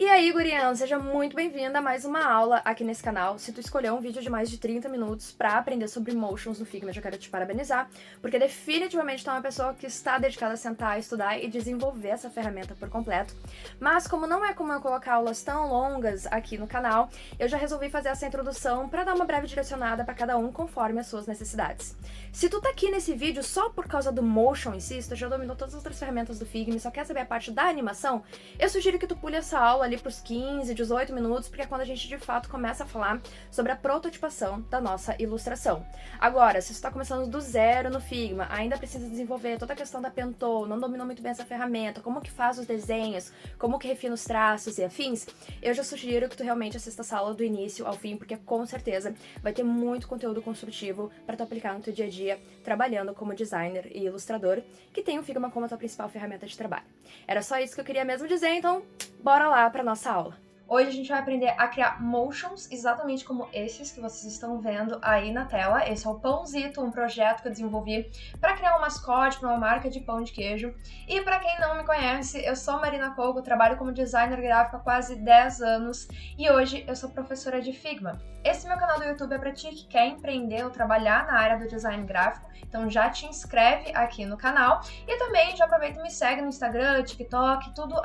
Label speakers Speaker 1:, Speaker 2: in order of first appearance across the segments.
Speaker 1: E aí, gurião, seja muito bem-vinda a mais uma aula aqui nesse canal. Se tu escolheu um vídeo de mais de 30 minutos pra aprender sobre motions no Figma, eu quero te parabenizar, porque definitivamente tu é uma pessoa que está dedicada a sentar, estudar e desenvolver essa ferramenta por completo. Mas como não é comum eu colocar aulas tão longas aqui no canal, eu já resolvi fazer essa introdução pra dar uma breve direcionada pra cada um conforme as suas necessidades. Se tu tá aqui nesse vídeo só por causa do motion em si, se tu já dominou todas as outras ferramentas do Figma e só quer saber a parte da animação, eu sugiro que tu pule essa aula ali pros 15, 18 minutos, porque é quando a gente de fato começa a falar sobre a prototipação da nossa ilustração. Agora, se você está começando do zero no Figma, ainda precisa desenvolver toda a questão da Pen Tool, não dominou muito bem essa ferramenta, como que faz os desenhos, como que refina os traços e afins, eu já sugiro que tu realmente assista essa aula do início ao fim, porque com certeza vai ter muito conteúdo construtivo para tu aplicar no teu dia a dia, trabalhando como designer e ilustrador, que tem o Figma como a tua principal ferramenta de trabalho. Era só isso que eu queria mesmo dizer, então bora lá para nossa aula. Hoje a gente vai aprender a criar motions exatamente como esses que vocês estão vendo aí na tela. Esse é o Pãozito, um projeto que eu desenvolvi para criar um mascote para uma marca de pão de queijo. E para quem não me conhece, eu sou Marina Kogo, trabalho como designer gráfico há quase 10 anos e hoje eu sou professora de Figma. Esse meu canal do YouTube é para ti que quer empreender ou trabalhar na área do design gráfico, então já te inscreve aqui no canal e também já aproveita e me segue no Instagram, TikTok, tudo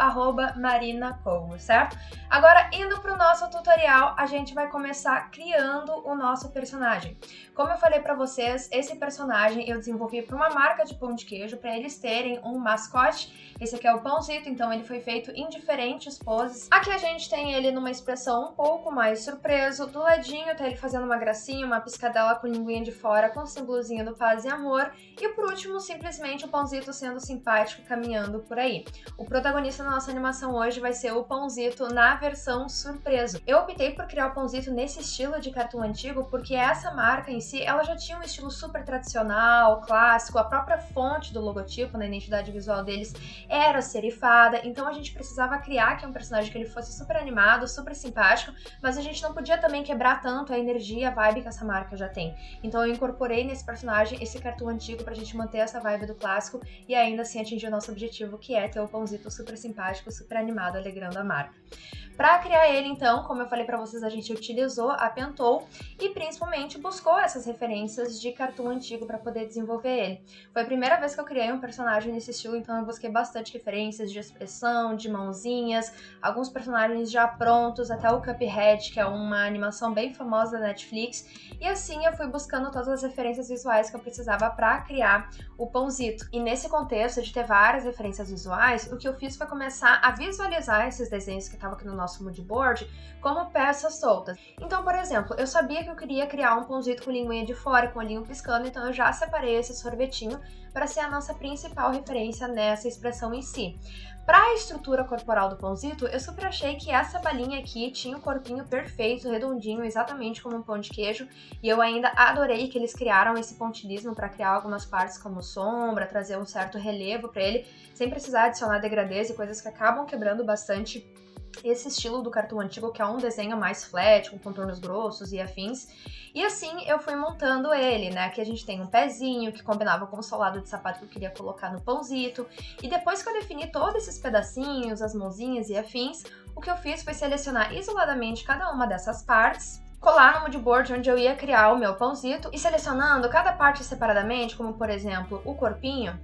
Speaker 1: @marinakogo, certo? Agora, indo para o nosso tutorial, a gente vai começar criando o nosso personagem. Como eu falei para vocês, esse personagem eu desenvolvi para uma marca de pão de queijo, para eles terem um mascote. Esse aqui é o Pãozito, então ele foi feito em diferentes poses. Aqui a gente tem ele numa expressão um pouco mais surpreso. Do ladinho tá ele fazendo uma gracinha, uma piscadela com linguinha de fora, com o símbolozinho do paz e amor. E por último, simplesmente o Pãozito sendo simpático, caminhando por aí. O protagonista da nossa animação hoje vai ser o Pãozito na versão surpreso. Eu optei por criar o Pãozito nesse estilo de cartoon antigo porque essa marca em si, ela já tinha um estilo super tradicional, clássico, a própria fonte do logotipo na identidade visual deles era serifada, então a gente precisava criar aqui um personagem que ele fosse super animado, super simpático, mas a gente não podia também quebrar tanto a energia, a vibe que essa marca já tem. Então eu incorporei nesse personagem esse cartoon antigo pra gente manter essa vibe do clássico e ainda assim atingir o nosso objetivo, que é ter o Pãozito super simpático, super animado, alegrando a marca. Para criar ele, então, como eu falei para vocês, a gente utilizou a Pen Tool e principalmente buscou essas referências de cartoon antigo para poder desenvolver ele. Foi a primeira vez que eu criei um personagem nesse estilo, então eu busquei bastante referências de expressão, de mãozinhas, alguns personagens já prontos, até o Cuphead, que é uma animação bem famosa da Netflix, e assim eu fui buscando todas as referências visuais que eu precisava para criar o Pãozito. E nesse contexto de ter várias referências visuais, o que eu fiz foi começar a visualizar esses desenhos que estavam aqui no nosso mood board como peças soltas. Então, por exemplo, eu sabia que eu queria criar um Pãozito com linguinha de fora, com olhinho piscando, então eu já separei esse sorvetinho para ser a nossa principal referência nessa expressão em si. Para a estrutura corporal do Pãozito, eu super achei que essa balinha aqui tinha um corpinho perfeito, redondinho, exatamente como um pão de queijo, e eu ainda adorei que eles criaram esse pontilhismo para criar algumas partes como sombra, trazer um certo relevo para ele, sem precisar adicionar degradês e coisas que acabam quebrando bastante esse estilo do cartoon antigo, que é um desenho mais flat, com contornos grossos e afins. E assim eu fui montando ele, né? Aqui a gente tem um pezinho que combinava com o solado de sapato que eu queria colocar no Pãozito. E depois que eu defini todos esses pedacinhos, as mãozinhas e afins, o que eu fiz foi selecionar isoladamente cada uma dessas partes, colar no mood board onde eu ia criar o meu Pãozito e selecionando cada parte separadamente, como por exemplo o corpinho.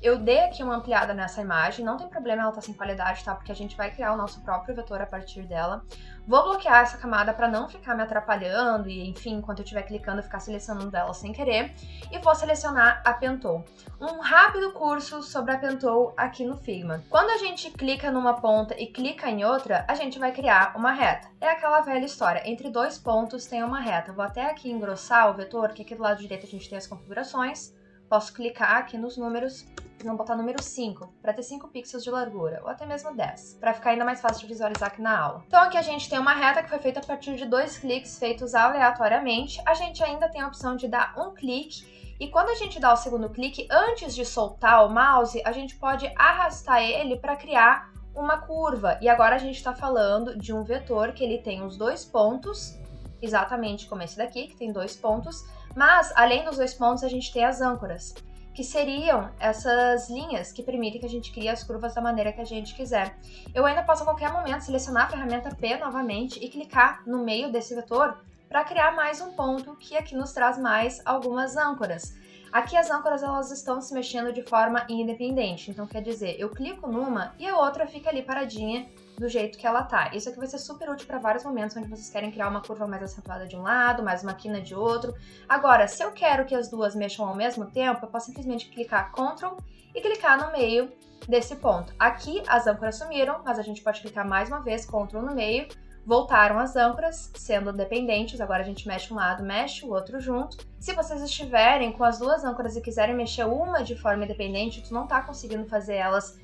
Speaker 1: Eu dei aqui uma ampliada nessa imagem, não tem problema ela tá sem qualidade, tá? Porque a gente vai criar o nosso próprio vetor a partir dela. Vou bloquear essa camada para não ficar me atrapalhando e, enfim, enquanto eu estiver clicando, ficar selecionando ela sem querer. E vou selecionar a Pen Tool. Um rápido curso sobre a Pen Tool aqui no Figma. Quando a gente clica numa ponta e clica em outra, a gente vai criar uma reta. É aquela velha história, entre dois pontos tem uma reta. Vou até aqui engrossar o vetor, que aqui do lado direito a gente tem as configurações. Posso clicar aqui nos números, vamos botar número 5, para ter 5 pixels de largura, ou até mesmo 10, para ficar ainda mais fácil de visualizar aqui na aula. Então aqui a gente tem uma reta que foi feita a partir de 2 cliques feitos aleatoriamente. A gente ainda tem a opção de dar um clique, e quando a gente dá o segundo clique, antes de soltar o mouse, a gente pode arrastar ele para criar uma curva. E agora a gente está falando de um vetor que ele tem os 2 pontos, exatamente como esse daqui, que tem 2 pontos, mas além dos 2 pontos a gente tem as âncoras. que seriam essas linhas que permitem que a gente crie as curvas da maneira que a gente quiser. Eu ainda posso a qualquer momento selecionar a ferramenta P novamente e clicar no meio desse vetor para criar mais um ponto que aqui nos traz mais algumas âncoras. Aqui as âncoras elas estão se mexendo de forma independente, então quer dizer, eu clico numa e a outra fica ali paradinha do jeito que ela tá. Isso aqui vai ser super útil para vários momentos onde vocês querem criar uma curva mais acentuada de um lado, mais uma quina de outro. Agora, se eu quero que as duas mexam ao mesmo tempo, eu posso simplesmente clicar Ctrl e clicar no meio desse ponto. Aqui as âncoras sumiram, mas a gente pode clicar mais uma vez, Ctrl no meio, voltaram as âncoras, sendo dependentes, agora a gente mexe um lado, mexe o outro junto. Se vocês estiverem com as duas âncoras e quiserem mexer uma de forma independente, tu não tá conseguindo fazer elas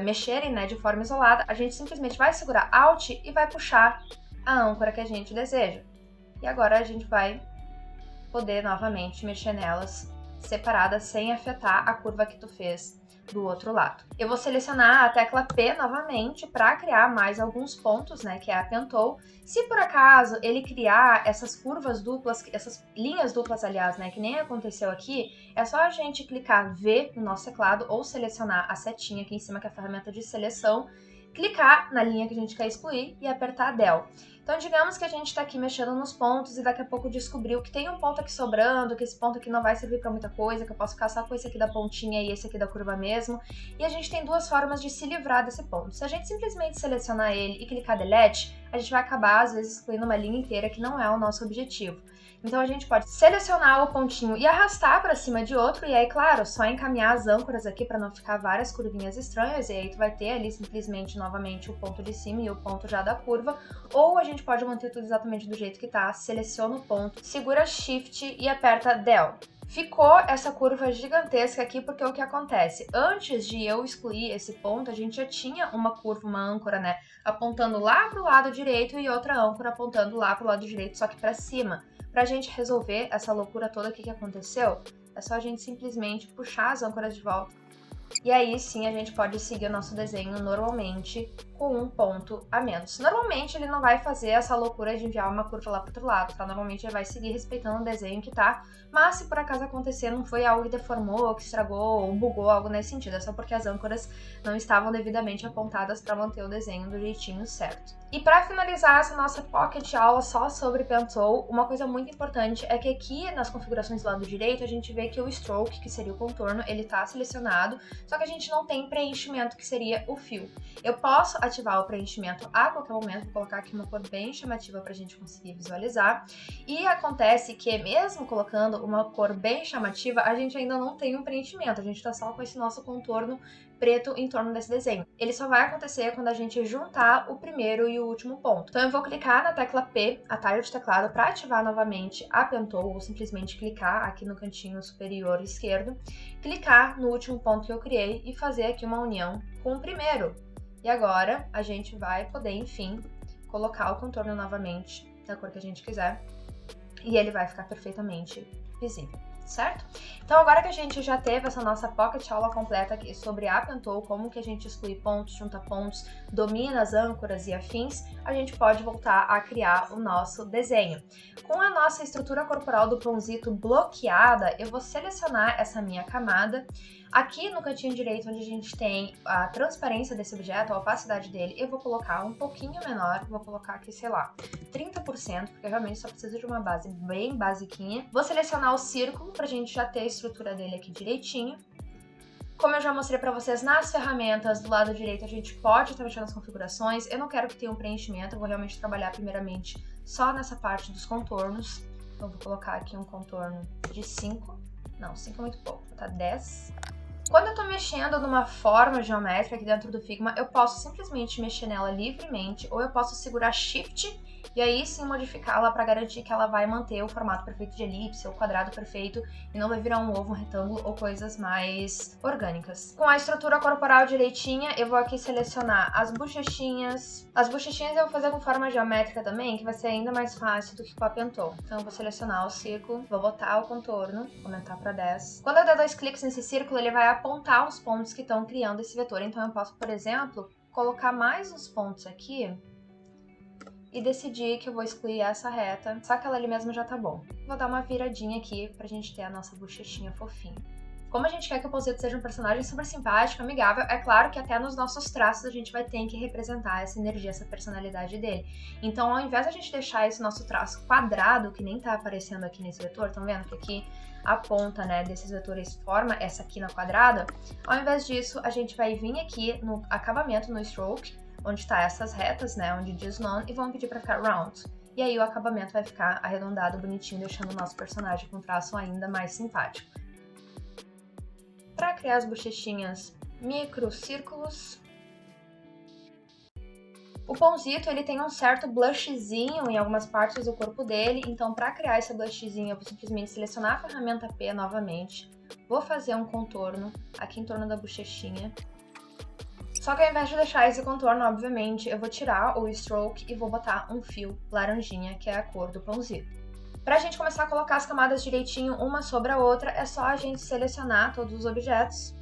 Speaker 1: mexerem, né, de forma isolada, a gente simplesmente vai segurar Alt e vai puxar a âncora que a gente deseja. E agora a gente vai poder novamente mexer nelas separadas sem afetar a curva que tu fez do outro lado. Eu vou selecionar a tecla P novamente para criar mais alguns pontos, né, que é a Pen Tool. Se por acaso ele criar essas curvas duplas, essas linhas duplas, aliás, né, que nem aconteceu aqui, é só a gente clicar V no nosso teclado ou selecionar a setinha aqui em cima, que é a ferramenta de seleção, clicar na linha que a gente quer excluir e apertar Del. Então, digamos que a gente está aqui mexendo nos pontos e daqui a pouco descobriu que tem um ponto aqui sobrando, que esse ponto aqui não vai servir para muita coisa, que eu posso ficar só com esse aqui da pontinha e esse aqui da curva mesmo. E a gente tem duas formas de se livrar desse ponto. Se a gente simplesmente selecionar ele e clicar Delete, a gente vai acabar, às vezes, excluindo uma linha inteira que não é o nosso objetivo. Então a gente pode selecionar o pontinho e arrastar para cima de outro, e aí, claro, só encaminhar as âncoras aqui para não ficar várias curvinhas estranhas, e aí tu vai ter ali simplesmente novamente o ponto de cima e o ponto já da curva, ou a gente pode manter tudo exatamente do jeito que tá, seleciona o ponto, segura Shift e aperta Del. Ficou essa curva gigantesca aqui porque o que acontece? Antes de eu excluir esse ponto, a gente já tinha uma curva, uma âncora, né, apontando lá pro lado direito e outra âncora apontando lá pro lado direito, só que para cima. Pra gente resolver essa loucura toda aqui que aconteceu, é só a gente simplesmente puxar as âncoras de volta. E aí sim a gente pode seguir o nosso desenho normalmente com um ponto a menos. Normalmente ele não vai fazer essa loucura de enviar uma curva lá pro outro lado, tá? Normalmente ele vai seguir respeitando o desenho que tá, mas se por acaso acontecer não foi algo que deformou, que estragou ou bugou, algo nesse sentido, é só porque as âncoras não estavam devidamente apontadas para manter o desenho do jeitinho certo. E para finalizar essa nossa pocket aula só sobre Pen Tool, uma coisa muito importante é que aqui nas configurações do lado direito a gente vê que o stroke, que seria o contorno, ele tá selecionado, só que a gente não tem preenchimento, que seria o fio. Eu posso ativar o preenchimento a qualquer momento, vou colocar aqui uma cor bem chamativa pra gente conseguir visualizar. E acontece que mesmo colocando uma cor bem chamativa, a gente ainda não tem um preenchimento, a gente tá só com esse nosso contorno preto em torno desse desenho. Ele só vai acontecer quando a gente juntar o primeiro e o último ponto. Então eu vou clicar na tecla P, atalho de teclado, para ativar novamente a Pen Tool, ou simplesmente clicar aqui no cantinho superior esquerdo, clicar no último ponto que eu criei e fazer aqui uma união com o primeiro. E agora a gente vai poder, enfim, colocar o contorno novamente da cor que a gente quiser e ele vai ficar perfeitamente visível, certo? Então agora que a gente já teve essa nossa pocket aula completa aqui sobre a Pen Tool, como que a gente exclui pontos, junta pontos, domina as âncoras e afins, a gente pode voltar a criar o nosso desenho. Com a nossa estrutura corporal do pãozito bloqueada, eu vou selecionar essa minha camada. Aqui no cantinho direito, onde a gente tem a transparência desse objeto, a opacidade dele, eu vou colocar um pouquinho menor, vou colocar aqui, sei lá, 30%, porque eu realmente só preciso de uma base bem basiquinha. Vou selecionar o círculo pra gente já ter a estrutura dele aqui direitinho. Como eu já mostrei pra vocês nas ferramentas do lado direito, a gente pode estar mexendo nas configurações. Eu não quero que tenha um preenchimento, eu vou realmente trabalhar primeiramente só nessa parte dos contornos. Então, eu vou colocar aqui um contorno de 5. Não, 5 é muito pouco, vou botar 10. Quando eu tô mexendo numa forma geométrica aqui dentro do Figma, eu posso simplesmente mexer nela livremente, ou eu posso segurar Shift e aí sim modificá-la para garantir que ela vai manter o formato perfeito de elipse ou quadrado perfeito e não vai virar um ovo, um retângulo ou coisas mais orgânicas. Com a estrutura corporal direitinha, eu vou aqui selecionar as bochechinhas. As bochechinhas eu vou fazer com forma geométrica também, que vai ser ainda mais fácil do que com a Pen Tool. Então eu vou selecionar o círculo, vou botar o contorno, aumentar para 10. Quando eu der 2 cliques nesse círculo, ele vai apontar os pontos que estão criando esse vetor. Então eu posso, por exemplo, colocar mais uns pontos aqui e decidir que eu vou excluir essa reta, só que ela ali mesmo já tá bom. Vou dar uma viradinha aqui pra gente ter a nossa bochechinha fofinha. Como a gente quer que o Paulzito seja um personagem super simpático, amigável, é claro que até nos nossos traços a gente vai ter que representar essa energia, essa personalidade dele. Então, ao invés de a gente deixar esse nosso traço quadrado, que nem tá aparecendo aqui nesse vetor, estão vendo que aqui a ponta, né, desses vetores forma essa quina quadrada? Ao invés disso, a gente vai vir aqui no acabamento, no stroke, onde tá essas retas, né, onde diz none, e vamos pedir para ficar round. E aí o acabamento vai ficar arredondado, bonitinho, deixando o nosso personagem com um traço ainda mais simpático. Para criar as bochechinhas, micro círculos. O Paulzito, ele tem um certo blushzinho em algumas partes do corpo dele, então para criar esse blushzinho eu vou simplesmente selecionar a ferramenta P novamente, vou fazer um contorno aqui em torno da bochechinha. Só que ao invés de deixar esse contorno, obviamente, eu vou tirar o stroke e vou botar um fio laranjinha, que é a cor do Paulzito. Pra gente começar a colocar as camadas direitinho uma sobre a outra, é só a gente selecionar todos os objetos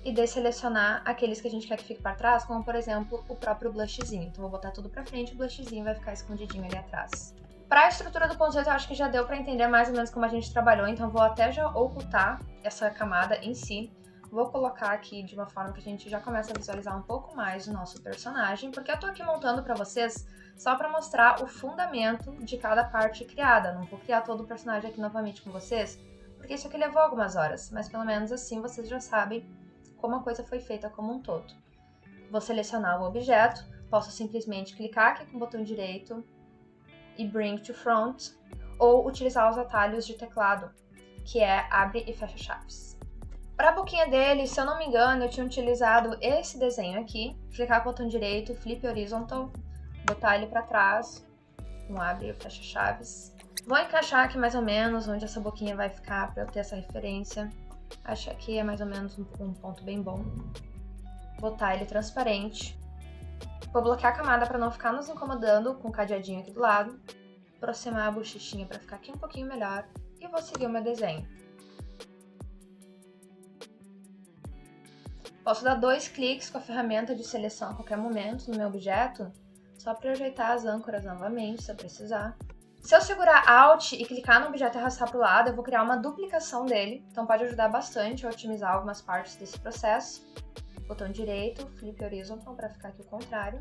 Speaker 1: e desselecionar aqueles que a gente quer que fique para trás, como por exemplo o próprio blushzinho. Então vou botar tudo pra frente e o blushzinho vai ficar escondidinho ali atrás. Pra estrutura do Paulzito, eu acho que já deu pra entender mais ou menos como a gente trabalhou, então vou até já ocultar essa camada em si. Vou colocar aqui de uma forma que a gente já começa a visualizar um pouco mais o nosso personagem, porque eu tô aqui montando pra vocês só pra mostrar o fundamento de cada parte criada. Não vou criar todo o personagem aqui novamente com vocês, porque isso aqui levou algumas horas, mas pelo menos assim vocês já sabem como a coisa foi feita como um todo. Vou selecionar o objeto, posso simplesmente clicar aqui com o botão direito e Bring to Front, ou utilizar os atalhos de teclado, que é abre e fecha chaves. Para a boquinha dele, se eu não me engano, eu tinha utilizado esse desenho aqui, clicar com o botão direito, Flip Horizontal, botar ele para trás, um abre e fecha chaves. Vou encaixar aqui mais ou menos onde essa boquinha vai ficar para eu ter essa referência. Acho que aqui é mais ou menos um ponto bem bom. Botar ele transparente. Vou bloquear a camada para não ficar nos incomodando com o cadeadinho aqui do lado. Aproximar a bochechinha para ficar aqui um pouquinho melhor. E vou seguir o meu desenho. Posso dar 2 cliques com a ferramenta de seleção a qualquer momento no meu objeto, só para ajeitar as âncoras novamente, se eu precisar. Se eu segurar Alt e clicar no objeto e arrastar para o lado, eu vou criar uma duplicação dele, então pode ajudar bastante a otimizar algumas partes desse processo. Botão direito, Flip Horizontal para ficar aqui o contrário.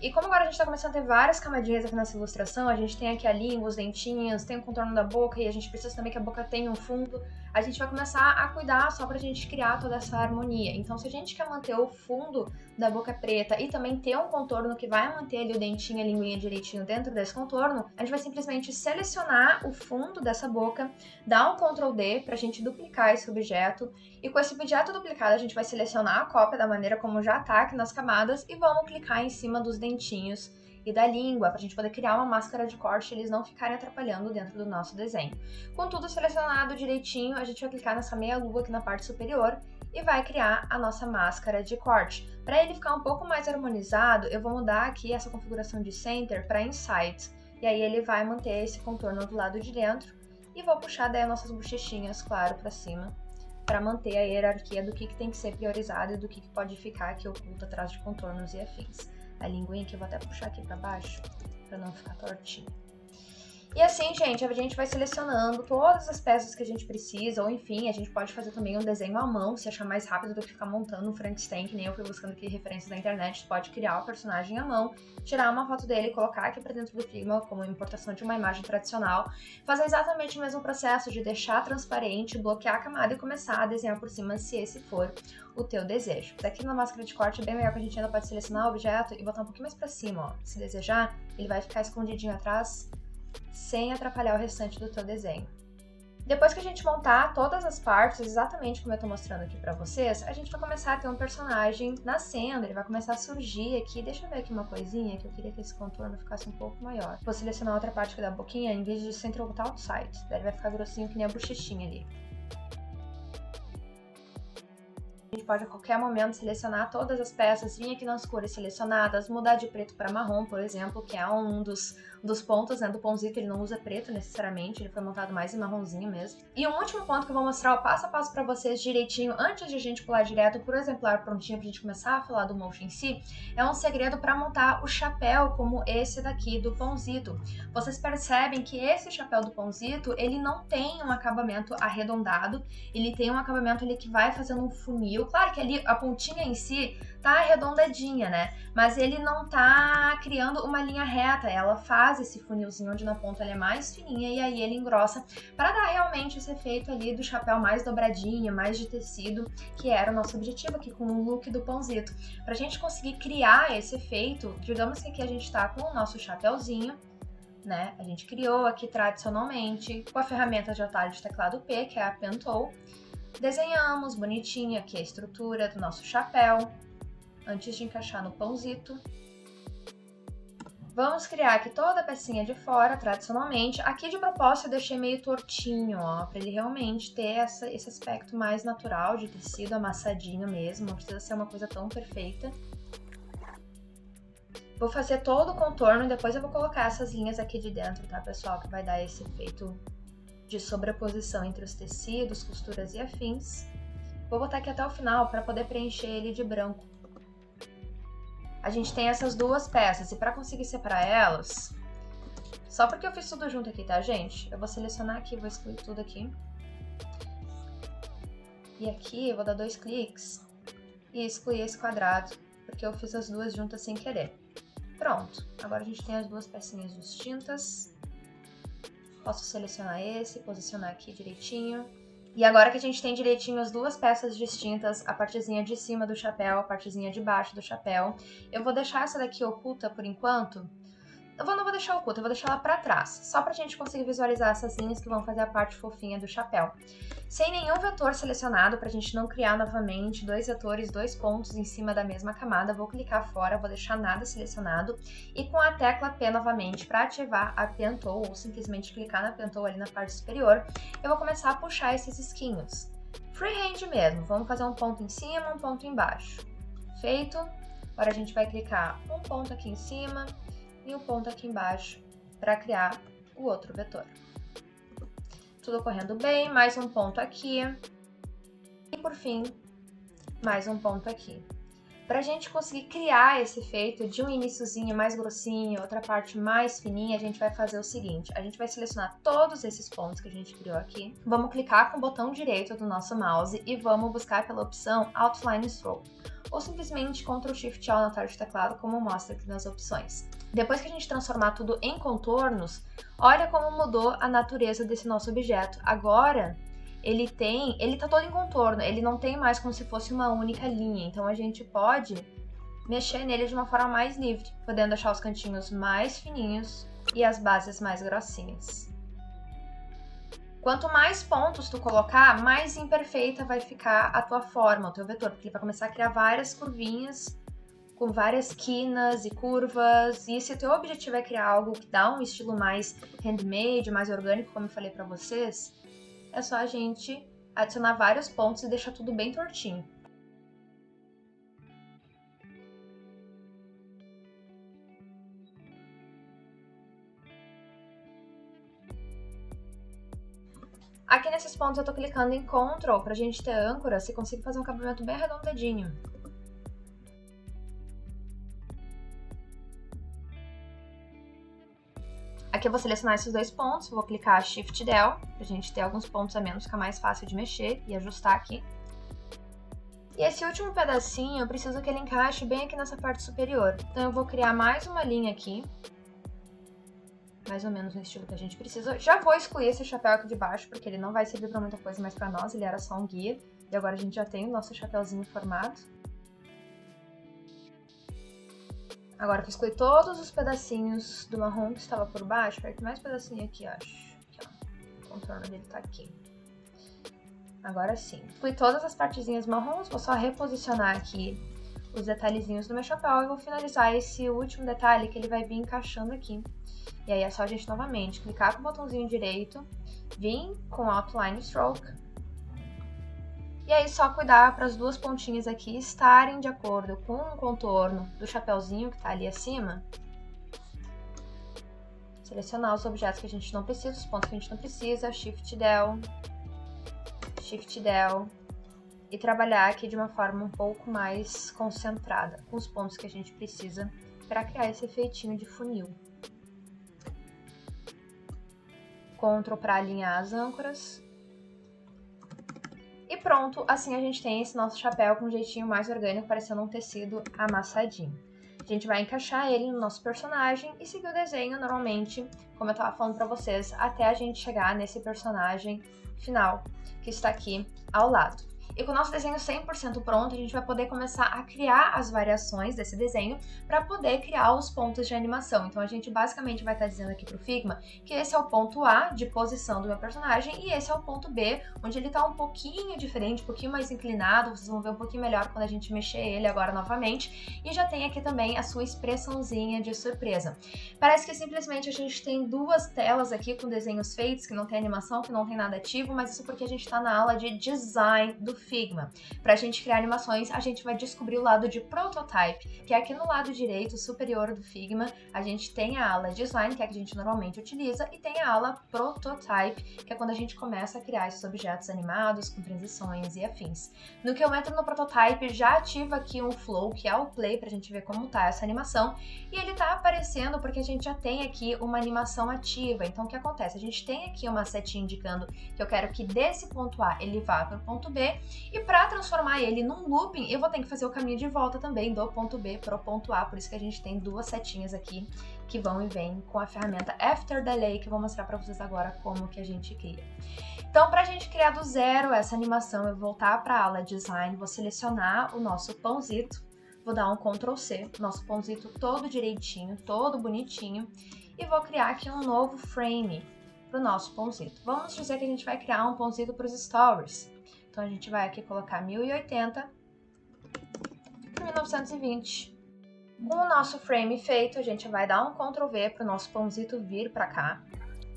Speaker 1: E como agora a gente tá começando a ter várias camadinhas aqui nessa ilustração, a gente tem aqui a língua, os dentinhos, tem o contorno da boca e a gente precisa também que a boca tenha um fundo, a gente vai começar a cuidar só pra gente criar toda essa harmonia. Então se a gente quer manter o fundo da boca preta e também ter um contorno que vai manter ali o dentinho e a linguinha direitinho dentro desse contorno, a gente vai simplesmente selecionar o fundo dessa boca, dar um Ctrl D pra gente duplicar esse objeto, e com esse objeto duplicado a gente vai selecionar a cópia da maneira como já tá aqui nas camadas e vamos clicar em cima dos dentinhos e da língua, pra gente poder criar uma máscara de corte e eles não ficarem atrapalhando dentro do nosso desenho. Com tudo selecionado direitinho, a gente vai clicar nessa meia lua aqui na parte superior e vai criar a nossa máscara de corte. Para ele ficar um pouco mais harmonizado, eu vou mudar aqui essa configuração de Center para Insight, e aí ele vai manter esse contorno do lado de dentro, e vou puxar daí as nossas bochechinhas, claro, para cima, para manter a hierarquia do que tem que ser priorizado e do que pode ficar aqui oculto atrás de contornos e afins. A linguinha aqui eu vou até puxar aqui para baixo, para não ficar tortinho. E assim, gente, a gente vai selecionando todas as peças que a gente precisa, ou enfim, a gente pode fazer também um desenho à mão, se achar mais rápido do que ficar montando um Frankenstein, que nem eu fui buscando aqui referências na internet. Você pode criar o personagem à mão, tirar uma foto dele, colocar aqui para dentro do Figma como importação de uma imagem tradicional, fazer exatamente o mesmo processo de deixar transparente, bloquear a camada e começar a desenhar por cima, se esse for o teu desejo. Daqui na máscara de corte é bem melhor que a gente ainda pode selecionar o objeto e botar um pouquinho mais para cima, ó. Se desejar, ele vai ficar escondidinho atrás, sem atrapalhar o restante do teu desenho. Depois que a gente montar todas as partes, exatamente como eu tô mostrando aqui pra vocês, a gente vai começar a ter um personagem nascendo, ele vai começar a surgir aqui. Deixa eu ver aqui uma coisinha, que eu queria que esse contorno ficasse um pouco maior. Vou selecionar outra parte aqui da boquinha, em vez de Center, eu vou botar Outside, daí ele vai ficar grossinho que nem a bochechinha ali. A gente pode a qualquer momento selecionar todas as peças, vir aqui nas cores selecionadas, mudar de preto para marrom, por exemplo, que é um dos pontos, né, do pãozito. Ele não usa preto necessariamente, ele foi montado mais em marronzinho mesmo. E um último ponto que eu vou mostrar o passo a passo para vocês direitinho, antes de a gente pular direto pro exemplar prontinho pra gente começar a falar do motion em si, é um segredo para montar o chapéu como esse daqui do pãozito. Vocês percebem que esse chapéu do pãozito, ele não tem um acabamento arredondado, ele tem um acabamento ali que vai fazendo um funil. Claro que ali a pontinha em si tá arredondadinha, né? Mas ele não tá criando uma linha reta, ela faz esse funilzinho onde na ponta ela é mais fininha e aí ele engrossa para dar realmente esse efeito ali do chapéu mais dobradinho, mais de tecido, que era o nosso objetivo aqui com o look do pãozito. Pra gente conseguir criar esse efeito, digamos que aqui a gente tá com o nosso chapéuzinho, né? A gente criou aqui tradicionalmente com a ferramenta de atalho de teclado P, que é a Pen Tool. Desenhamos bonitinho aqui a estrutura do nosso chapéu, antes de encaixar no pãozito. Vamos criar aqui toda a pecinha de fora, tradicionalmente. Aqui de propósito eu deixei meio tortinho, ó, pra ele realmente ter esse aspecto mais natural de tecido, amassadinho mesmo, não precisa ser uma coisa tão perfeita. Vou fazer todo o contorno e depois eu vou colocar essas linhas aqui de dentro, tá, pessoal? Que vai dar esse efeito de sobreposição entre os tecidos, costuras e afins. Vou botar aqui até o final para poder preencher ele de branco. A gente tem essas duas peças e para conseguir separar elas, só porque eu fiz tudo junto aqui, tá, gente? Eu vou selecionar aqui, vou excluir tudo aqui. E aqui eu vou dar 2 cliques e excluir esse quadrado, porque eu fiz as duas juntas sem querer. Pronto, agora a gente tem as duas pecinhas distintas. Posso selecionar esse, posicionar aqui direitinho. E agora que a gente tem direitinho as duas peças distintas, a partezinha de cima do chapéu, a partezinha de baixo do chapéu, eu vou deixar essa daqui oculta por enquanto. Não vou deixar oculta, eu vou deixar ela pra trás, só pra gente conseguir visualizar essas linhas que vão fazer a parte fofinha do chapéu. Sem nenhum vetor selecionado, pra gente não criar novamente 2 vetores, 2 pontos em cima da mesma camada, vou clicar fora, vou deixar nada selecionado, e com a tecla P novamente, pra ativar a Pen Tool, ou simplesmente clicar na Pen Tool ali na parte superior, eu vou começar a puxar esses risquinhos. Freehand mesmo, vamos fazer um ponto em cima, um ponto embaixo. Feito, agora a gente vai clicar um ponto aqui em cima, e um ponto aqui embaixo para criar o outro vetor. Tudo correndo bem, mais um ponto aqui e por fim mais um ponto aqui. Para a gente conseguir criar esse efeito de um iniciozinho mais grossinho, outra parte mais fininha, a gente vai fazer o seguinte, a gente vai selecionar todos esses pontos que a gente criou aqui, vamos clicar com o botão direito do nosso mouse e vamos buscar pela opção Outline Stroke, ou simplesmente Ctrl Shift Alt no atalho de teclado, como mostra aqui nas opções. Depois que a gente transformar tudo em contornos, olha como mudou a natureza desse nosso objeto. Agora, ele tá todo em contorno, ele não tem mais como se fosse uma única linha, então a gente pode mexer nele de uma forma mais livre, podendo deixar os cantinhos mais fininhos e as bases mais grossinhas. Quanto mais pontos tu colocar, mais imperfeita vai ficar a tua forma, o teu vetor, porque ele vai começar a criar várias curvinhas, com várias quinas e curvas, e se o teu objetivo é criar algo que dá um estilo mais handmade, mais orgânico, como eu falei pra vocês, é só a gente adicionar vários pontos e deixar tudo bem tortinho. Aqui nesses pontos eu tô clicando em Ctrl pra gente ter âncora, se consigo fazer um acabamento bem arredondadinho. Aqui eu vou selecionar esses 2 pontos, vou clicar Shift Del, pra gente ter alguns pontos a menos, fica mais fácil de mexer e ajustar aqui. E esse último pedacinho, eu preciso que ele encaixe bem aqui nessa parte superior. Então eu vou criar mais uma linha aqui, mais ou menos no estilo que a gente precisa. Já vou excluir esse chapéu aqui de baixo, porque ele não vai servir pra muita coisa mais pra nós, ele era só um guia. E agora a gente já tem o nosso chapéuzinho formado. Agora eu vou excluir todos os pedacinhos do marrom que estava por baixo. Vai ter mais pedacinho aqui, acho. Aqui, ó. O contorno dele tá aqui. Agora sim. Excluí todas as partezinhas marrons, vou só reposicionar aqui os detalhezinhos do meu chapéu e vou finalizar esse último detalhe que ele vai vir encaixando aqui. E aí é só a gente novamente clicar com o botãozinho direito, vir com Outline Stroke E aí só cuidar para as duas pontinhas aqui estarem de acordo com o contorno do chapeuzinho que tá ali acima. Selecionar os objetos que a gente não precisa, os pontos que a gente não precisa, Shift Del, e trabalhar aqui de uma forma um pouco mais concentrada, com os pontos que a gente precisa para criar esse efeitinho de funil. Ctrl para alinhar as âncoras. E pronto, assim a gente tem esse nosso chapéu com um jeitinho mais orgânico, parecendo um tecido amassadinho. A gente vai encaixar ele no nosso personagem e seguir o desenho normalmente, como eu estava falando para vocês, até a gente chegar nesse personagem final, que está aqui ao lado. E com o nosso desenho 100% pronto, a gente vai poder começar a criar as variações desse desenho para poder criar os pontos de animação. Então a gente basicamente vai estar dizendo aqui para o Figma que esse é o ponto A de posição do meu personagem e esse é o ponto B, onde ele está um pouquinho diferente, um pouquinho mais inclinado, vocês vão ver um pouquinho melhor quando a gente mexer ele agora novamente. E já tem aqui também a sua expressãozinha de surpresa. Parece que simplesmente a gente tem duas telas aqui com desenhos feitos, que não tem animação, que não tem nada ativo, mas isso porque a gente está na aula de design do Figma. Para a gente criar animações, a gente vai descobrir o lado de Prototype, que é aqui no lado direito superior do Figma. A gente tem a ala Design, que é a que a gente normalmente utiliza, e tem a ala Prototype, que é quando a gente começa a criar esses objetos animados, com transições e afins. No que eu entro no Prototype, já ativa aqui um Flow, que é o Play, para a gente ver como tá essa animação, e ele tá aparecendo porque a gente já tem aqui uma animação ativa. Então o que acontece? A gente tem aqui uma setinha indicando que eu quero que desse ponto A ele vá para o ponto B, e para transformar ele num looping, eu vou ter que fazer o caminho de volta também do ponto B para o ponto A, por isso que a gente tem duas setinhas aqui que vão e vêm com a ferramenta After Delay, que eu vou mostrar para vocês agora como que a gente cria. Então, para a gente criar do zero essa animação, eu vou voltar para a ala Design, vou selecionar o nosso pãozito, vou dar um Ctrl C, nosso pãozito todo direitinho, todo bonitinho, e vou criar aqui um novo frame para o nosso pãozito. Vamos dizer que a gente vai criar um pãozito para os stories. Então, a gente vai aqui colocar 1080 por 1920. Com o nosso frame feito, a gente vai dar um Ctrl V para o nosso pãozito vir para cá.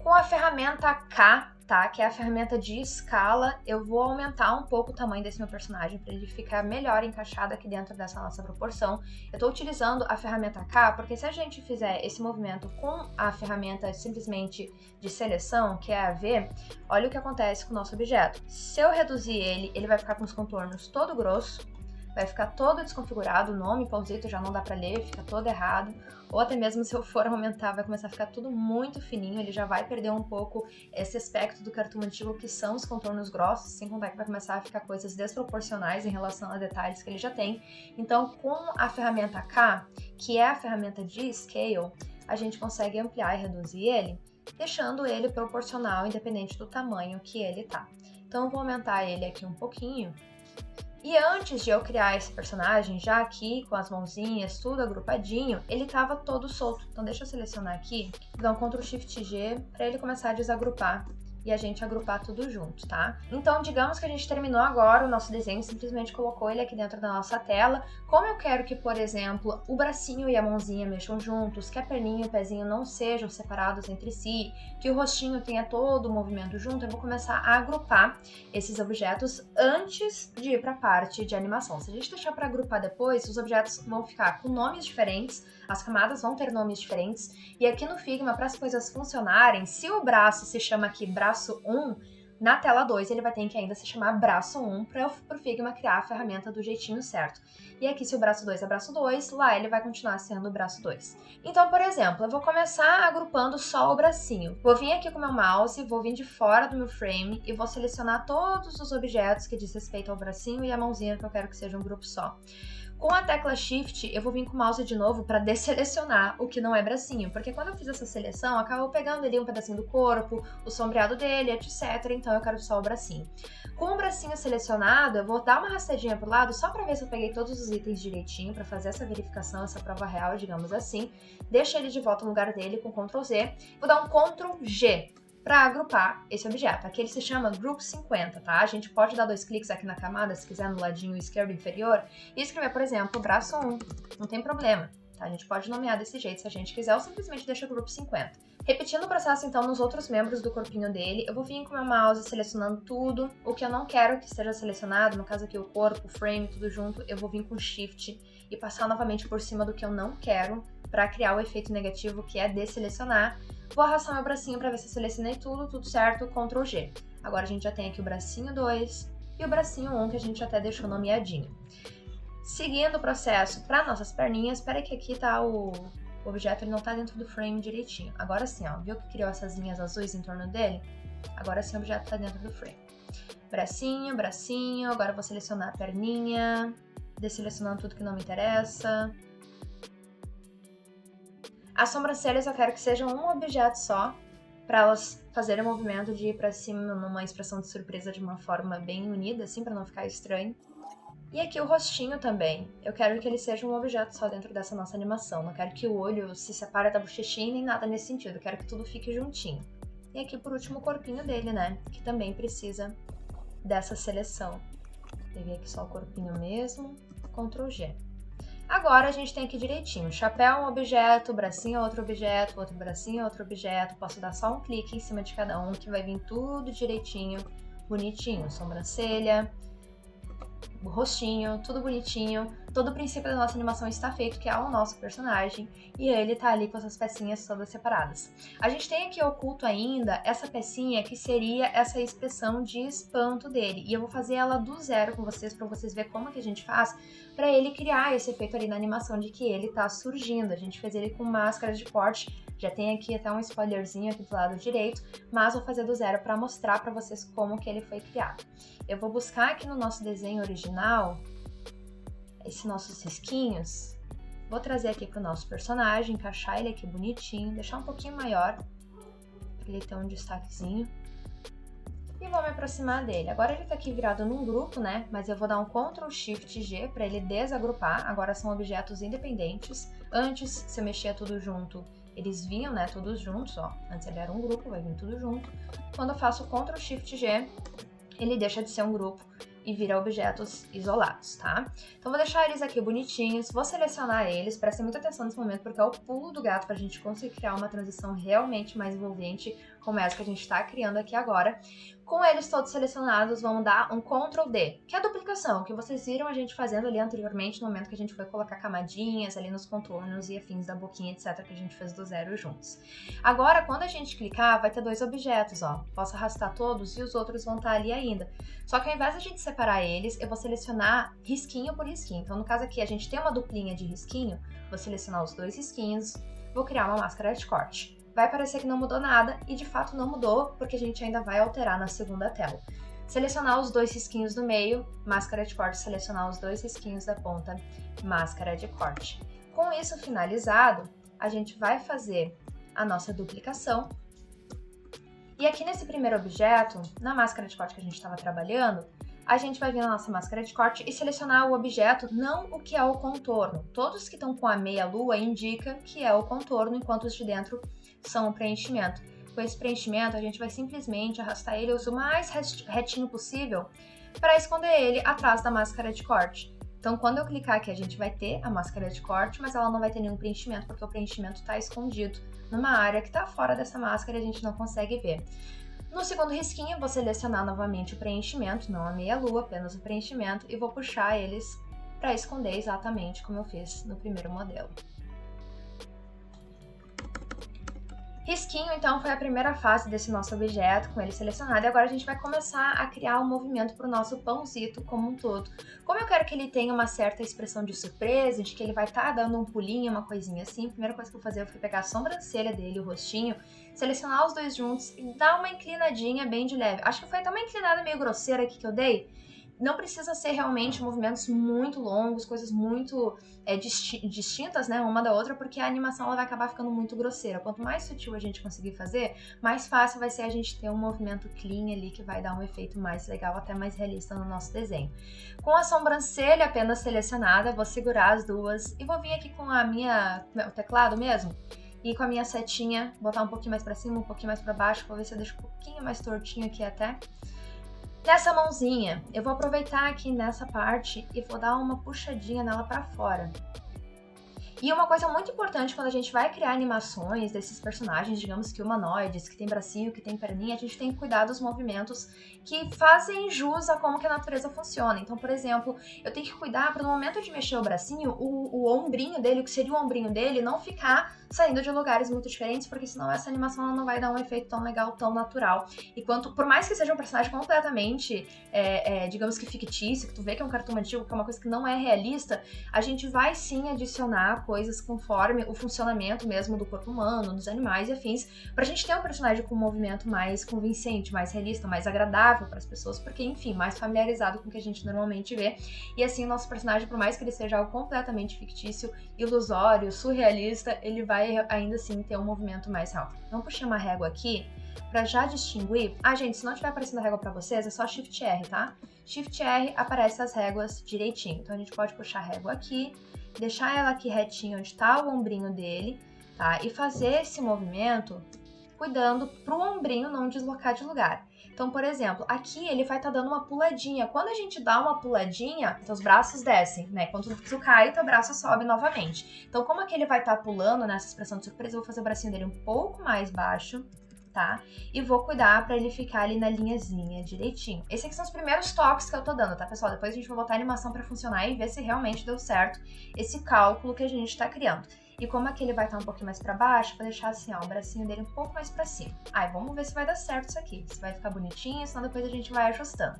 Speaker 1: Com a ferramenta K, tá? Que é a ferramenta de escala, eu vou aumentar um pouco o tamanho desse meu personagem para ele ficar melhor encaixado aqui dentro dessa nossa proporção. Eu estou utilizando a ferramenta K porque se a gente fizer esse movimento com a ferramenta simplesmente de seleção, que é a V, olha o que acontece com o nosso objeto. Se eu reduzir ele, ele vai ficar com os contornos todo grosso, vai ficar todo desconfigurado, o nome pãozito já não dá para ler, fica todo errado, ou até mesmo se eu for aumentar vai começar a ficar tudo muito fininho, ele já vai perder um pouco esse aspecto do cartoon antigo que são os contornos grossos, sem contar que vai começar a ficar coisas desproporcionais em relação a detalhes que ele já tem. Então com a ferramenta K, que é a ferramenta de Scale, a gente consegue ampliar e reduzir ele, deixando ele proporcional independente do tamanho que ele tá. Então eu vou aumentar ele aqui um pouquinho. E antes de eu criar esse personagem, já aqui com as mãozinhas, tudo agrupadinho, ele tava todo solto. Então deixa eu selecionar aqui, dar um Ctrl Shift G para ele começar a desagrupar e a gente agrupar tudo junto, tá? Então, digamos que a gente terminou agora o nosso desenho, simplesmente colocou ele aqui dentro da nossa tela. Como eu quero que, por exemplo, o bracinho e a mãozinha mexam juntos, que a perninha e o pezinho não sejam separados entre si, que o rostinho tenha todo o movimento junto, eu vou começar a agrupar esses objetos antes de ir para a parte de animação. Se a gente deixar para agrupar depois, os objetos vão ficar com nomes diferentes, as camadas vão ter nomes diferentes, e aqui no Figma, para as coisas funcionarem, se o braço se chama aqui braço 1, na tela 2 ele vai ter que ainda se chamar braço 1 para o Figma criar a ferramenta do jeitinho certo. E aqui se o braço 2 é braço 2, lá ele vai continuar sendo o braço 2. Então, por exemplo, eu vou começar agrupando só o bracinho. Vou vir aqui com o meu mouse, vou vir de fora do meu frame e vou selecionar todos os objetos que diz respeito ao bracinho e a mãozinha que eu quero que seja um grupo só. Com a tecla Shift, eu vou vir com o mouse de novo para desselecionar o que não é bracinho, porque quando eu fiz essa seleção, acabou pegando ali um pedacinho do corpo, o sombreado dele, etc. Então eu quero só o bracinho. Com o bracinho selecionado, eu vou dar uma arrastadinha pro lado só para ver se eu peguei todos os itens direitinho, para fazer essa verificação, essa prova real, digamos assim. Deixo ele de volta no lugar dele com Ctrl Z. Vou dar um Ctrl G para agrupar esse objeto. Aqui ele se chama Group 50, tá? A gente pode dar 2 cliques aqui na camada, se quiser, no ladinho esquerdo inferior, e escrever, por exemplo, braço 1. Não tem problema, tá? A gente pode nomear desse jeito se a gente quiser, ou simplesmente deixa Group 50. Repetindo o processo, então, nos outros membros do corpinho dele, eu vou vir com o meu mouse selecionando tudo. O que eu não quero que esteja selecionado, no caso aqui o corpo, o frame, tudo junto, eu vou vir com Shift e passar novamente por cima do que eu não quero para criar o efeito negativo, que é desselecionar. Vou arrastar meu bracinho para ver se eu selecionei tudo certo, Ctrl G. Agora a gente já tem aqui o bracinho 2 e o bracinho 1, que a gente até deixou nomeadinho. Seguindo o processo para nossas perninhas, espera que aqui tá o objeto, ele não tá dentro do frame direitinho. Agora sim, ó, viu que criou essas linhas azuis em torno dele? Agora sim o objeto tá dentro do frame. Bracinho, bracinho, agora eu vou selecionar a perninha, desselecionando tudo que não me interessa. As sobrancelhas eu quero que sejam um objeto só, para elas fazerem o movimento de ir para cima numa expressão de surpresa de uma forma bem unida, assim, para não ficar estranho. E aqui o rostinho também, eu quero que ele seja um objeto só dentro dessa nossa animação, não quero que o olho se separe da bochechinha nem nada nesse sentido, eu quero que tudo fique juntinho. E aqui por último o corpinho dele, né, que também precisa dessa seleção. Peguei aqui só o corpinho mesmo, Ctrl G. Agora a gente tem aqui direitinho, chapéu é um objeto, bracinho é outro objeto, outro bracinho é outro objeto, posso dar só um clique em cima de cada um que vai vir tudo direitinho, bonitinho, sobrancelha, o rostinho, tudo bonitinho, todo o princípio da nossa animação está feito, que é o nosso personagem, e ele tá ali com essas pecinhas todas separadas. A gente tem aqui oculto ainda essa pecinha que seria essa expressão de espanto dele, e eu vou fazer ela do zero com vocês, para vocês verem como que a gente faz, para ele criar esse efeito ali na animação de que ele tá surgindo. A gente fez ele com máscara de corte, já tem aqui até um spoilerzinho aqui do lado direito, mas vou fazer do zero para mostrar para vocês como que ele foi criado. Eu vou buscar aqui no nosso desenho original, esses nossos risquinhos, vou trazer aqui para o nosso personagem, encaixar ele aqui bonitinho, deixar um pouquinho maior, para ele ter um destaquezinho, e vou me aproximar dele. Agora ele tá aqui virado num grupo, né, mas eu vou dar um Ctrl Shift G para ele desagrupar, agora são objetos independentes. Antes, se eu mexia tudo junto, eles vinham, né, todos juntos, ó, antes ele era um grupo, vai vir tudo junto. Quando eu faço Ctrl Shift G, ele deixa de ser um grupo e vira objetos isolados, tá? Então vou deixar eles aqui bonitinhos, vou selecionar eles, prestem muita atenção nesse momento porque é o pulo do gato pra gente conseguir criar uma transição realmente mais envolvente como essa que a gente tá criando aqui agora. Com eles todos selecionados, vamos dar um Ctrl D, que é a duplicação, que vocês viram a gente fazendo ali anteriormente, no momento que a gente foi colocar camadinhas ali nos contornos e afins da boquinha, etc, que a gente fez do zero juntos. Agora, quando a gente clicar, vai ter dois objetos, ó. Posso arrastar todos e os outros vão estar ali ainda. Só que ao invés de a gente separar eles, eu vou selecionar risquinho por risquinho. Então, no caso aqui, a gente tem uma duplinha de risquinho, vou selecionar os dois risquinhos, vou criar uma máscara de corte. Vai parecer que não mudou nada, e de fato não mudou, porque a gente ainda vai alterar na segunda tela. Selecionar os dois risquinhos do meio, máscara de corte, selecionar os dois risquinhos da ponta, máscara de corte. Com isso finalizado, a gente vai fazer a nossa duplicação. E aqui nesse primeiro objeto, na máscara de corte que a gente estava trabalhando, a gente vai vir na nossa máscara de corte e selecionar o objeto, não o que é o contorno. Todos que estão com a meia lua indica que é o contorno, enquanto os de dentro são o preenchimento. Com esse preenchimento, a gente vai simplesmente arrastar ele o mais retinho possível para esconder ele atrás da máscara de corte. Então, quando eu clicar aqui, a gente vai ter a máscara de corte, mas ela não vai ter nenhum preenchimento, porque o preenchimento está escondido numa área que está fora dessa máscara e a gente não consegue ver. No segundo risquinho, eu vou selecionar novamente o preenchimento, não a meia-lua, apenas o preenchimento, e vou puxar eles para esconder exatamente como eu fiz no primeiro modelo. Risquinho, então, foi a primeira fase desse nosso objeto, com ele selecionado, e agora a gente vai começar a criar um movimento para o nosso pãozito como um todo. Como eu quero que ele tenha uma certa expressão de surpresa, de que ele vai estar dando um pulinho, uma coisinha assim, a primeira coisa que eu vou fazer foi pegar a sobrancelha dele, o rostinho, selecionar os dois juntos e dar uma inclinadinha bem de leve. Acho que foi até uma inclinada meio grosseira aqui que eu dei. Não precisa ser realmente movimentos muito longos, coisas muito distintas, né, uma da outra, porque a animação ela vai acabar ficando muito grosseira. Quanto mais sutil a gente conseguir fazer, mais fácil vai ser a gente ter um movimento clean ali que vai dar um efeito mais legal, até mais realista no nosso desenho. Com a sobrancelha apenas selecionada, vou segurar as duas e vou vir aqui com o teclado mesmo, e com a minha setinha, botar um pouquinho mais pra cima, um pouquinho mais pra baixo, vou ver se eu deixo um pouquinho mais tortinho aqui até. Nessa mãozinha, eu vou aproveitar aqui nessa parte e vou dar uma puxadinha nela pra fora. E uma coisa muito importante quando a gente vai criar animações desses personagens, digamos que humanoides, que tem bracinho, que tem perninha, a gente tem que cuidar dos movimentos que fazem jus a como que a natureza funciona. Então, por exemplo, eu tenho que cuidar para no momento de mexer o bracinho, o ombrinho dele, o que seria o ombrinho dele, não ficar saindo de lugares muito diferentes, porque senão essa animação ela não vai dar um efeito tão legal, tão natural. E por mais que seja um personagem completamente, digamos que fictício, que tu vê que é um cartoon antigo, que é uma coisa que não é realista, a gente vai sim adicionar coisas conforme o funcionamento mesmo do corpo humano, dos animais e afins, pra gente ter um personagem com um movimento mais convincente, mais realista, mais agradável para as pessoas, porque, enfim, mais familiarizado com o que a gente normalmente vê. E assim, o nosso personagem, por mais que ele seja algo completamente fictício, ilusório, surrealista, ele vai ainda assim ter um movimento mais real. Então, puxei uma régua aqui pra já distinguir. Ah, gente, se não estiver aparecendo a régua pra vocês, é só Shift R, tá? Shift R aparece as réguas direitinho. Então, a gente pode puxar a régua aqui, deixar ela aqui retinha onde tá o ombrinho dele, tá? E fazer esse movimento cuidando pro ombrinho não deslocar de lugar. Então, por exemplo, aqui ele vai estar dando uma puladinha. Quando a gente dá uma puladinha, teus braços descem, né? Quando tu cai, teu braço sobe novamente. Então, como aqui ele vai estar pulando nessa expressão de surpresa, eu vou fazer o bracinho dele um pouco mais baixo, tá? E vou cuidar pra ele ficar ali na linhazinha direitinho. Esses aqui são os primeiros toques que eu tô dando, tá, pessoal? Depois a gente vai botar a animação pra funcionar e ver se realmente deu certo esse cálculo que a gente tá criando. E como aqui ele vai estar um pouquinho mais pra baixo, vou deixar assim, ó, o bracinho dele um pouco mais pra cima. Aí, vamos ver se vai dar certo isso aqui. Se vai ficar bonitinho, senão depois a gente vai ajustando.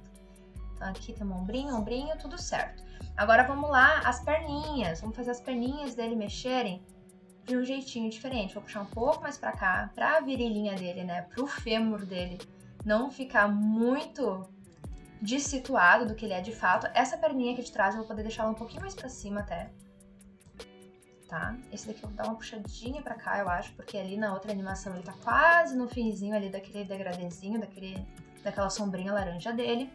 Speaker 1: Então aqui tem um ombrinho, tudo certo. Agora vamos lá, as perninhas. Vamos fazer as perninhas dele mexerem de um jeitinho diferente. Vou puxar um pouco mais pra cá, pra virilhinha dele, né, pro fêmur dele não ficar muito dessituado do que ele é de fato. Essa perninha aqui de trás eu vou poder deixar ela um pouquinho mais pra cima até. Tá? Esse daqui eu vou dar uma puxadinha pra cá, eu acho, porque ali na outra animação ele tá quase no finzinho ali daquele degradezinho, daquela sombrinha laranja dele.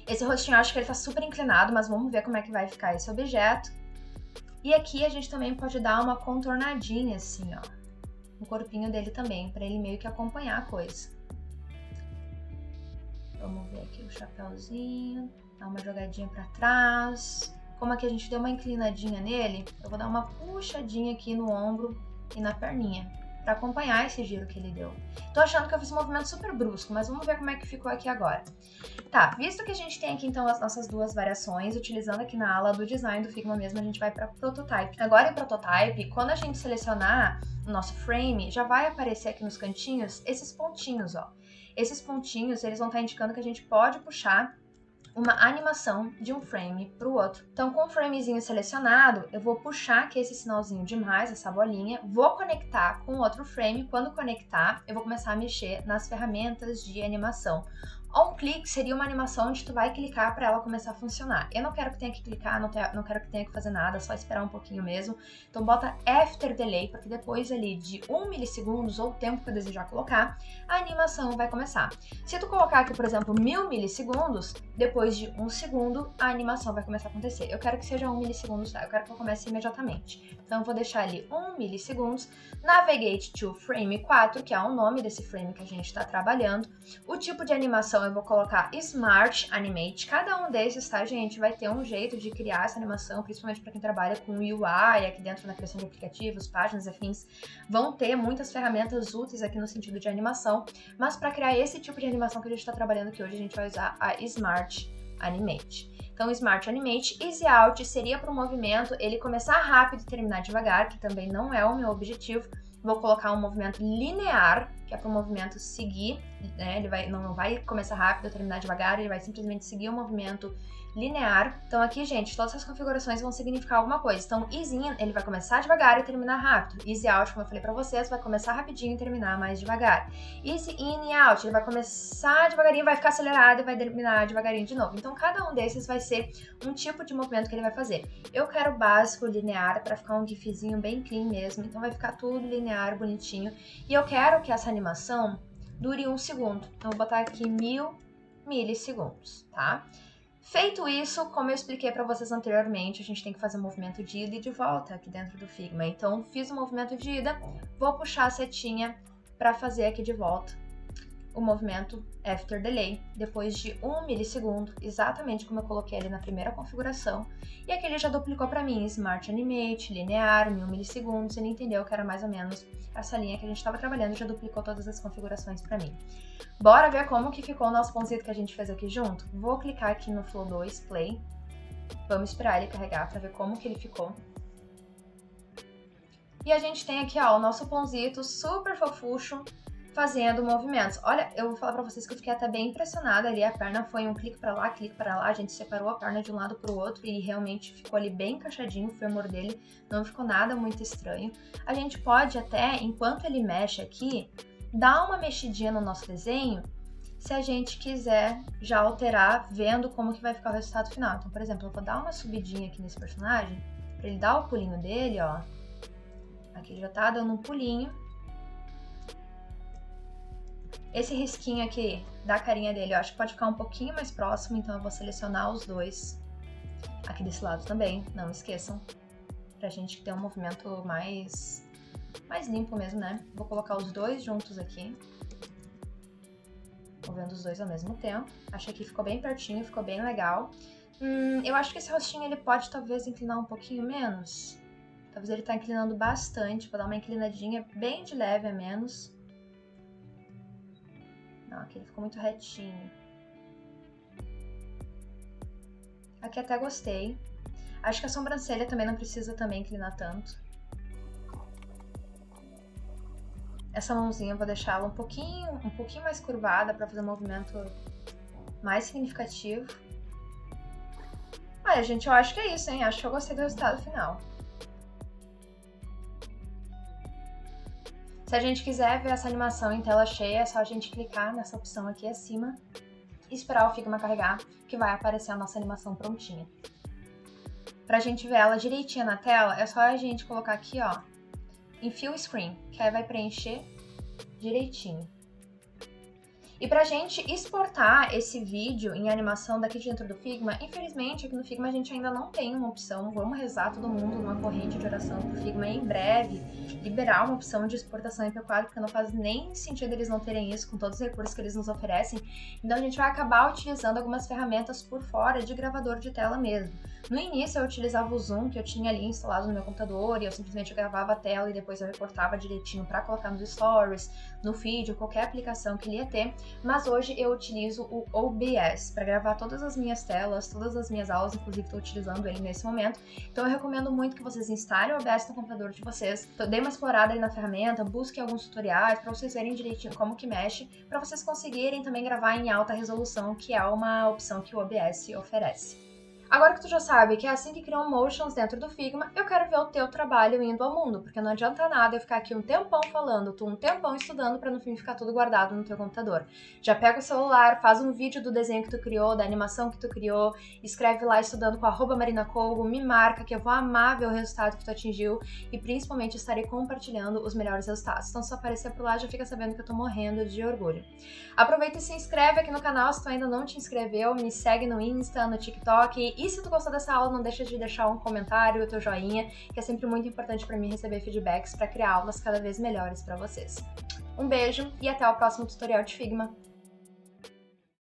Speaker 1: Esse rostinho eu acho que ele tá super inclinado, mas vamos ver como é que vai ficar esse objeto. E aqui a gente também pode dar uma contornadinha assim, ó, no corpinho dele também, pra ele meio que acompanhar a coisa. Vamos ver aqui o chapéuzinho, dar uma jogadinha pra trás. Como aqui a gente deu uma inclinadinha nele, eu vou dar uma puxadinha aqui no ombro e na perninha, pra acompanhar esse giro que ele deu. Tô achando que eu fiz um movimento super brusco, mas vamos ver como é que ficou aqui agora. Tá, visto que a gente tem aqui então as nossas duas variações, utilizando aqui na ala do design do Figma mesmo, a gente vai pra Prototype. Agora em Prototype, quando a gente selecionar o nosso frame, já vai aparecer aqui nos cantinhos esses pontinhos, ó. Esses pontinhos, eles vão estar indicando que a gente pode puxar uma animação de um frame para o outro. Então, com o framezinho selecionado, eu vou puxar aqui esse sinalzinho de mais, essa bolinha, vou conectar com outro frame. Quando conectar, eu vou começar a mexer nas ferramentas de animação. On click seria uma animação onde tu vai clicar para ela começar a funcionar. Eu não quero que tenha que clicar, não quero que tenha que fazer nada, só esperar um pouquinho mesmo. Então bota After Delay, porque depois ali de 1 milissegundos, ou o tempo que eu desejar colocar, a animação vai começar. Se tu colocar aqui, por exemplo, 1000 milissegundos, depois de 1 segundo, a animação vai começar a acontecer. Eu quero que seja 1 milissegundos, tá? Eu quero que eu comece imediatamente. Então eu vou deixar ali 1 milissegundos, Navigate to Frame 4, que é o nome desse frame que a gente está trabalhando. O tipo de animação eu vou colocar Smart Animate. Cada um desses, tá, gente, vai ter um jeito de criar essa animação, principalmente para quem trabalha com UI, aqui dentro na criação de aplicativos, páginas, afins. Vão ter muitas ferramentas úteis aqui no sentido de animação, mas para criar esse tipo de animação que a gente está trabalhando aqui hoje, a gente vai usar a Smart Animate. Então, Smart Animate, Easy Out seria para o movimento ele começar rápido e terminar devagar, que também não é o meu objetivo. Vou colocar um movimento linear, que é para o movimento seguir, né? Ele não vai começar rápido, terminar devagar, ele vai simplesmente seguir o movimento linear. Então aqui, gente, todas as configurações vão significar alguma coisa. Então, Easy In, ele vai começar devagar e terminar rápido. Easy Out, como eu falei pra vocês, vai começar rapidinho e terminar mais devagar. Easy In e Out, ele vai começar devagarinho, vai ficar acelerado e vai terminar devagarinho de novo. Então, cada um desses vai ser um tipo de movimento que ele vai fazer. Eu quero básico, linear, pra ficar um gifzinho bem clean mesmo. Então, vai ficar tudo linear, bonitinho. E eu quero que essa animação dure 1 segundo. Então, eu vou botar aqui 1000 milissegundos, tá? Feito isso, como eu expliquei para vocês anteriormente, a gente tem que fazer um movimento de ida e de volta aqui dentro do Figma. Então, fiz o movimento de ida, vou puxar a setinha para fazer aqui de volta. o movimento After Delay, depois de 1 milissegundo, exatamente como eu coloquei ali na primeira configuração. E aqui ele já duplicou para mim Smart Animate, Linear, 1000 milissegundos, ele entendeu que era mais ou menos essa linha que a gente estava trabalhando e já duplicou todas as configurações para mim. Bora ver como que ficou o nosso pãozito que a gente fez aqui junto? Vou clicar aqui no Flow 2 Play, vamos esperar ele carregar para ver como que ele ficou. E a gente tem aqui, ó, o nosso pãozito super fofucho, fazendo movimentos. Olha, eu vou falar pra vocês que eu fiquei até bem impressionada ali, a perna foi um clique pra lá, a gente separou a perna de um lado pro outro e realmente ficou ali bem encaixadinho o fêmur dele, não ficou nada muito estranho. A gente pode até, enquanto ele mexe aqui, dar uma mexidinha no nosso desenho, se a gente quiser já alterar, vendo como que vai ficar o resultado final. Então, por exemplo, eu vou dar uma subidinha aqui nesse personagem, pra ele dar o pulinho dele, ó. Aqui ele já tá dando um pulinho. Esse risquinho aqui da carinha dele, eu acho que pode ficar um pouquinho mais próximo, então eu vou selecionar os dois. Aqui desse lado também, não esqueçam, pra gente ter um movimento mais limpo mesmo, né? Vou colocar os dois juntos aqui. Vou vendo os dois ao mesmo tempo. Achei que ficou bem pertinho, ficou bem legal. Eu acho que esse rostinho ele pode talvez inclinar um pouquinho menos. Talvez ele tá inclinando bastante, vou dar uma inclinadinha bem de leve a menos. Não, aqui ele ficou muito retinho. Aqui até gostei. Acho que a sobrancelha também não precisa também inclinar tanto. Essa mãozinha eu vou deixar ela um pouquinho mais curvada para fazer um movimento mais significativo. Olha, gente, eu acho que é isso, hein? Acho que eu gostei do resultado final. Se a gente quiser ver essa animação em tela cheia, é só a gente clicar nessa opção aqui acima e esperar o Figma carregar, que vai aparecer a nossa animação prontinha. Pra gente ver ela direitinha na tela, é só a gente colocar aqui, ó, em Fill Screen, que aí vai preencher direitinho. E pra gente exportar esse vídeo em animação daqui dentro do Figma, infelizmente aqui no Figma a gente ainda não tem uma opção, vamos rezar todo mundo numa corrente de oração pro Figma em breve liberar uma opção de exportação em P4, porque não faz nem sentido eles não terem isso com todos os recursos que eles nos oferecem. Então a gente vai acabar utilizando algumas ferramentas por fora de gravador de tela mesmo. No início eu utilizava o Zoom, que eu tinha ali instalado no meu computador, e eu simplesmente gravava a tela e depois eu recortava direitinho para colocar nos stories, no feed, qualquer aplicação que ele ia ter. Mas hoje eu utilizo o OBS para gravar todas as minhas telas, todas as minhas aulas, inclusive estou utilizando ele nesse momento. Então eu recomendo muito que vocês instalem o OBS no computador de vocês, dêem uma explorada aí na ferramenta, busquem alguns tutoriais para vocês verem direitinho como que mexe, para vocês conseguirem também gravar em alta resolução, que é uma opção que o OBS oferece. Agora que tu já sabe que é assim que criam motions dentro do Figma, eu quero ver o teu trabalho indo ao mundo, porque não adianta nada eu ficar aqui um tempão falando, tu um tempão estudando pra no fim ficar tudo guardado no teu computador. Já pega o celular, faz um vídeo do desenho que tu criou, da animação que tu criou, escreve lá estudando com @marinacolgo, me marca que eu vou amar ver o resultado que tu atingiu e principalmente estarei compartilhando os melhores resultados. Então se aparecer por lá já fica sabendo que eu tô morrendo de orgulho. Aproveita e se inscreve aqui no canal se tu ainda não te inscreveu, me segue no Insta, no TikTok. E se tu gostou dessa aula, não deixa de deixar um comentário, o teu joinha, que é sempre muito importante para mim receber feedbacks para criar aulas cada vez melhores para vocês. Um beijo e até o próximo tutorial de Figma.